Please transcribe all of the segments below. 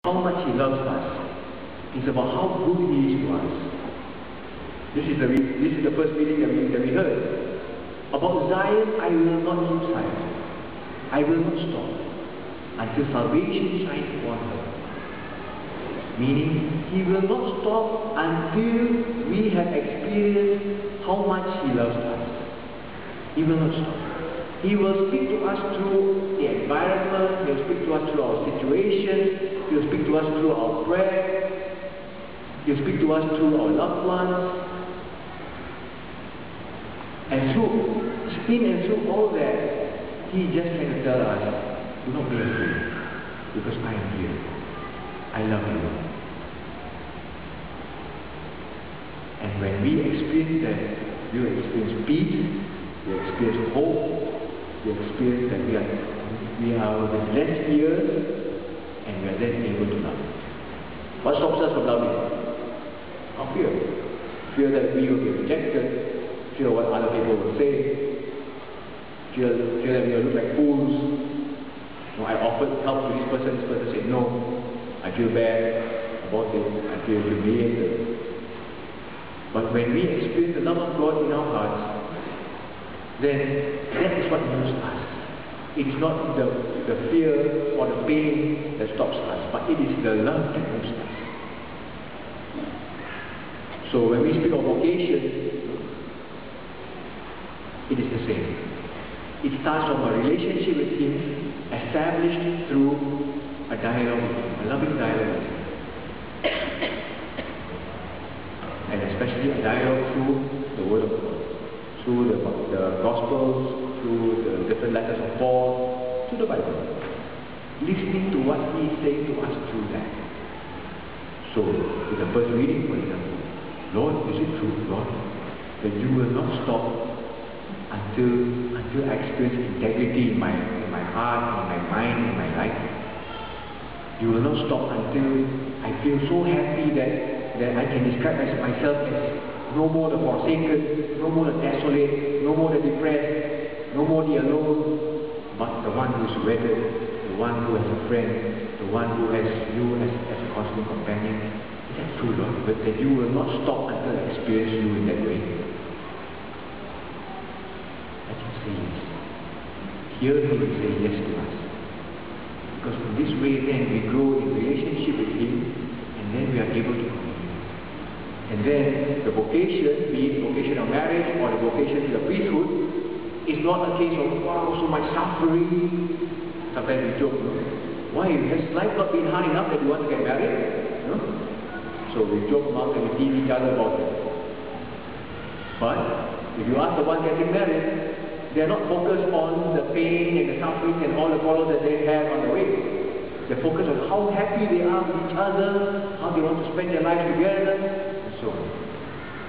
how much He loves us. It's about how good He is to us. This is the first meaning that we heard. About Zion, I will not keep silent. I will not stop until salvation shines upon her. Meaning, He will not stop until we have experienced how much He loves us. He will not stop. He will speak to us through the environment. He will speak to us through our situations. He will speak to us through our prayer. He will speak to us through our loved ones. And through all that, He just trying to tell us, do not be afraid, because I am here. I love you. And when we experience that, we will experience peace, we will experience hope, we will experience that we are with less fears, and we are then able to love. What stops us from loving? Our fear. Fear that we will be rejected, fear what other people will say, fear that we will look like fools. I offered help to this person said no. I feel bad about it, I feel humiliated. But when we experience the love of God in our hearts, then that is what moves us. It is not the fear or the pain that stops us, but it is the love that moves us. So when we speak of vocation, it is the same. It starts from a relationship with Him, established through a dialogue with Him, a loving dialogue with Him. And especially a dialogue through the Word of God, through the Gospels, through the different letters of Paul, through the Bible. Listening to what He is saying to us through that. So, in the first reading, for example, Lord, is it true, Lord, that you will not stop until I experience integrity in my heart, in my mind, in my life? You will not stop until I feel so happy that I can describe myself as no more the forsaken, no more the desolate, no more the depressed, no more the alone, but the one who is wedded, the one who has a friend, the one who has you as a constant companion. Is that true, Lord? But that you will not stop until I experience you in that way? I can say yes. Here He will say yes to us. Because in this way then we grow in relationship with Him, and then we are able to communicate. And then the vocation, be it vocation of marriage or the vocation to the priesthood, is not a case of, wow, so much suffering. Sometimes we joke, no? Why? Has life not been hard enough that you want to get married? No? So we joke about and we tease each other about it. But if you ask the one getting married, they are not focused on the pain and the suffering and all the quarrels that they have on the way. They focus on how happy they are with each other, how they want to spend their lives together, and so on.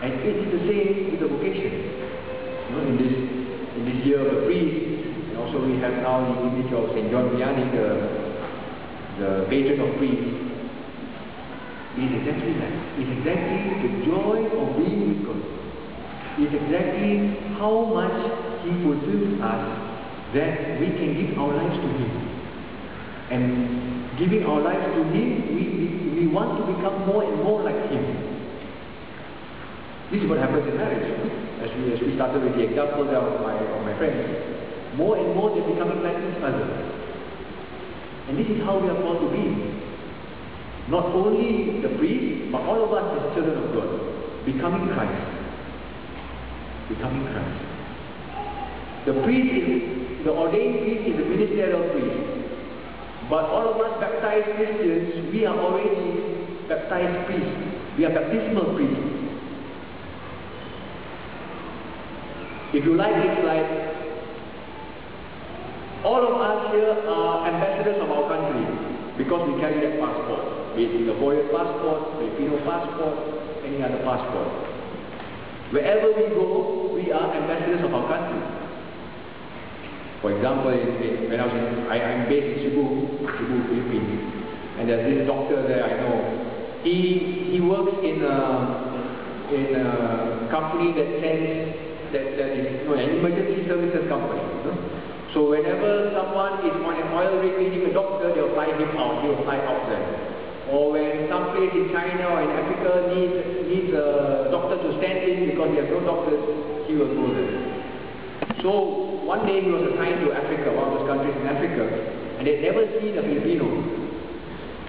And it is the same with the vocation. You know, in this year of the priest, and also we have now the image of St. John Vianney, the patron of priests. It is exactly that. It is exactly the joy of being with God. It is exactly how much He fulfills us that we can give our lives to Him. And giving our lives to Him, we want to become more and more like Him. This is what happens in marriage. As we started with the example there of my friends, more and more they're becoming like each other. And this is how we are called to be. Not only the priest, but all of us as children of God, becoming Christ. Becoming Christ. The ordained priest is a ministerial priest. But all of us baptized Christians, we are already baptized priests. We are baptismal priests. If you like, it's like all of us here are ambassadors of our country because we carry that passport. Be it Singaporean passport, Filipino passport, any other passport. Wherever we go, we are ambassadors of our country. For example, when I'm based in Cebu, Philippines, and there's this doctor there I know. He works in a company that is an emergency services company. So whenever someone is on an oil rig needing a doctor, they'll fly him out. He'll fly out there. place in China or in Africa needs a doctor to stand in because they have no doctors, he will go there. So one day he was assigned to Africa, one of those countries in Africa, and they'd never seen a Filipino.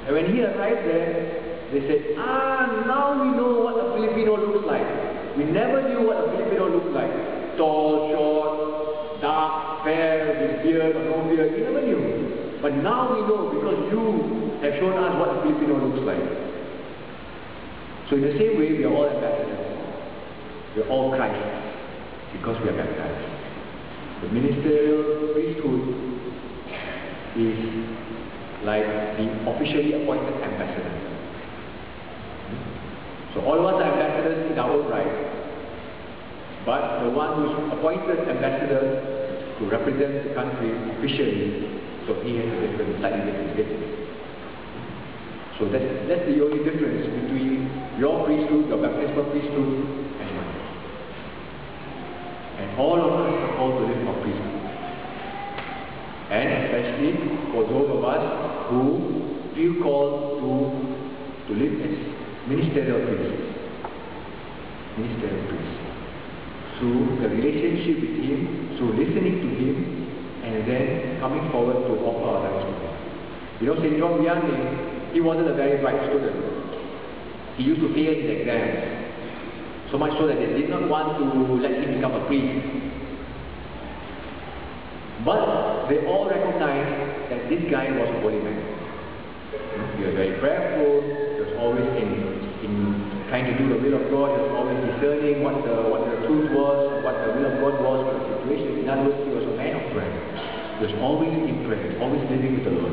And when he arrived there, they said, now we know what a Filipino looks like. We never knew what a Filipino looked like. Tall, short, dark, fair, with beard or no beard, we never knew. But now we know because you have shown us what a Filipino looks like. So in the same way, we are all ambassadors. We are all Christ because we are baptized. The ministerial priesthood is like the officially appointed ambassador. So all of us are ambassadors in our own right, but the one who is appointed ambassador to represent the country officially, so he has a different, slightly different status. So that's the only difference between your priesthood, your baptismal priesthood, and mine. And all of us are called to live for priesthood. And especially for those of us who feel called to live as ministerial priests. Ministerial priests. Through the relationship with Him, through listening to Him, and then coming forward to offer our lives to Him. You know, St. John Vianney, he wasn't a very bright student. He used to fail his exams, so much so that they did not want to let him become a priest. But they all recognized that this guy was a holy man. He was very prayerful, he was always in trying to do the will of God, he was always discerning what the truth was, what the will of God was for the situation. In other words, he was a man of prayer. He was always in prayer, always living with the Lord.